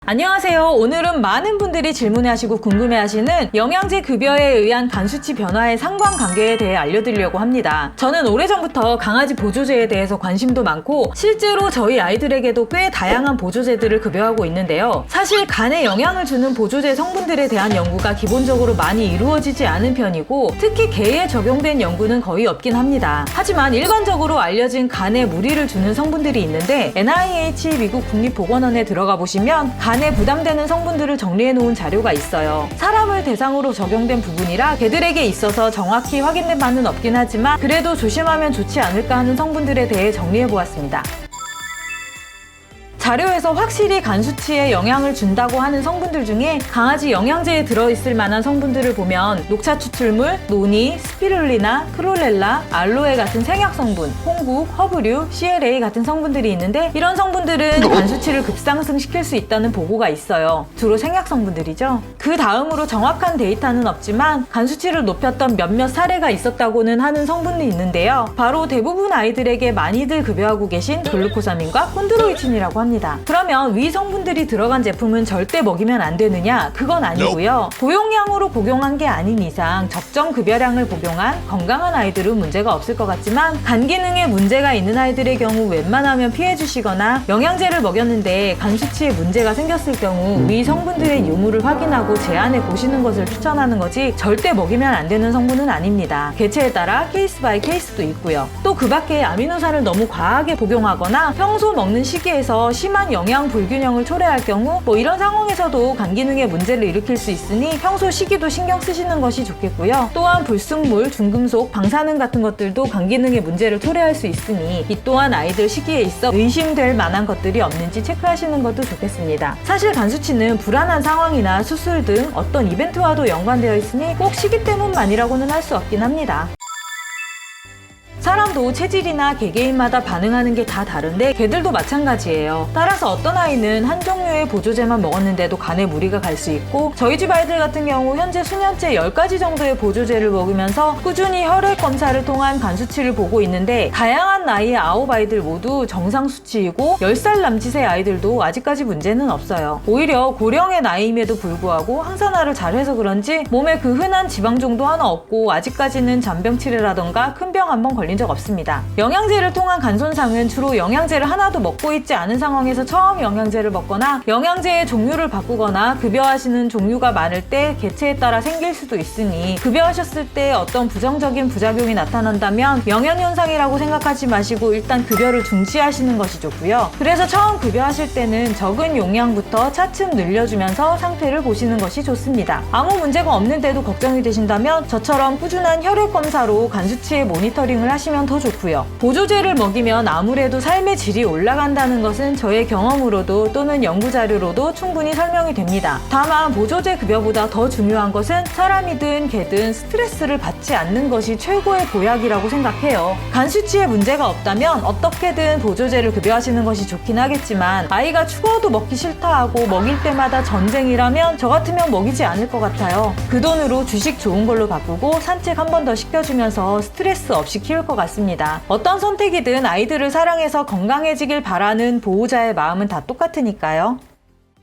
안녕하세요. 오늘은 많은 분들이 질문하시고 궁금해하시는 영양제 급여에 의한 간 수치 변화의 상관관계에 대해 알려드리려고 합니다. 저는 오래전부터 강아지 보조제에 대해서 관심도 많고 실제로 저희 아이들에게도 꽤 다양한 보조제들을 급여하고 있는데요. 사실 간에 영향을 주는 보조제 성분들에 대한 연구가 기본적으로 많이 이루어지지 않은 편이고 특히 개에 적용된 연구는 거의 없긴 합니다. 하지만 일반적으로 알려진 간에 무리를 주는 성분들이 있는데 NIH 미국 국립보건원에 들어가 보시면 간에 부담되는 성분들을 정리해 놓은 자료가 있어요. 사람을 대상으로 적용된 부분이라 개들에게 있어서 정확히 확인된 바는 없긴 하지만 그래도 조심하면 좋지 않을까 하는 성분들에 대해 정리해 보았습니다. 자료에서 확실히 간 수치에 영향을 준다고 하는 성분들 중에 강아지 영양제에 들어있을 만한 성분들을 보면 녹차 추출물, 노니, 스피룰리나, 크롤렐라, 알로에 같은 생약 성분, 홍국, 허브류, CLA 같은 성분들이 있는데 이런 성분들은 간 수치를 급상승시킬 수 있다는 보고가 있어요. 주로 생약 성분들이죠. 그 다음으로 정확한 데이터는 없지만 간 수치를 높였던 몇몇 사례가 있었다고는 하는 성분이 있는데요. 바로 대부분 아이들에게 많이들 급여하고 계신 글루코사민과 콘드로이친이라고 합니다. 그러면 위 성분들이 들어간 제품은 절대 먹이면 안 되느냐? 그건 아니고요. 고용량으로 복용한 게 아닌 이상 적정 급여량을 복용한 건강한 아이들은 문제가 없을 것 같지만 간 기능에 문제가 있는 아이들의 경우 웬만하면 피해 주시거나 영양제를 먹였는데 간 수치에 문제가 생겼을 경우 위 성분들의 유무를 확인하고 제한해 보시는 것을 추천하는 거지 절대 먹이면 안 되는 성분은 아닙니다. 개체에 따라 케이스 바이 케이스도 있고요. 또 그 밖에 아미노산을 너무 과하게 복용하거나 평소 먹는 시기에서 심한 영양 불균형을 초래할 경우 이런 상황에서도 간 기능에 문제를 일으킬 수 있으니 평소 시기도 신경 쓰시는 것이 좋겠고요. 또한 불순물, 중금속, 방사능 같은 것들도 간 기능에 문제를 초래할 수 있으니 이 또한 아이들 시기에 있어 의심될 만한 것들이 없는지 체크하시는 것도 좋겠습니다. 사실 간 수치는 불안한 상황이나 수술 등 어떤 이벤트와도 연관되어 있으니 꼭 시기 때문만이라고는 할 수 없긴 합니다. 사람도 체질이나 개개인마다 반응하는 게 다 다른데 개들도 마찬가지예요. 따라서 어떤 아이는 한 종류의 보조제만 먹었는데도 간에 무리가 갈 수 있고 저희 집 아이들 같은 경우 현재 수년째 10가지 정도의 보조제를 먹으면서 꾸준히 혈액 검사를 통한 간 수치를 보고 있는데 다양한 나이의 9아이들 모두 정상 수치이고 10살 남짓의 아이들도 아직까지 문제는 없어요. 오히려 고령의 나이임에도 불구하고 항산화를 잘해서 그런지 몸에 그 흔한 지방종도 하나 없고 아직까지는 잔병 치레라던가 큰 병 한 번 걸린 적 없습니다. 영양제를 통한 간 손상은 주로 영양제를 하나도 먹고 있지 않은 상황에서 처음 영양제를 먹거나 영양제의 종류를 바꾸거나 급여하시는 종류가 많을 때 개체에 따라 생길 수도 있으니 급여하셨을 때 어떤 부정적인 부작용이 나타난다면 영양현상이라고 생각하지 마시고 일단 급여를 중지하시는 것이 좋고요. 그래서 처음 급여하실 때는 적은 용량부터 차츰 늘려주면서 상태를 보시는 것이 좋습니다. 아무 문제가 없는데도 걱정이 되신다면 저처럼 꾸준한 혈액 검사로 간 수치의 모니터링을 하시면 더 좋고요. 보조제를 먹이면 아무래도 삶의 질이 올라간다는 것은 저의 경험으로도 또는 연구 자료로도 충분히 설명이 됩니다. 다만 보조제 급여보다 더 중요한 것은 사람이든 개든 스트레스를 받지 않는 것이 최고의 보약이라고 생각해요. 간 수치에 문제가 없다면 어떻게든 보조제를 급여하시는 것이 좋긴 하겠지만 아이가 추워도 먹기 싫다 하고 먹일 때마다 전쟁이라면 저 같으면 먹이지 않을 것 같아요. 그 돈으로 주식 좋은 걸로 바꾸고 산책 한 번 더 시켜주면서 스트레스 없이 키울 것 같습니다. 어떤 선택이든 아이들을 사랑해서 건강해지길 바라는 보호자의 마음은 다 똑같으니까요.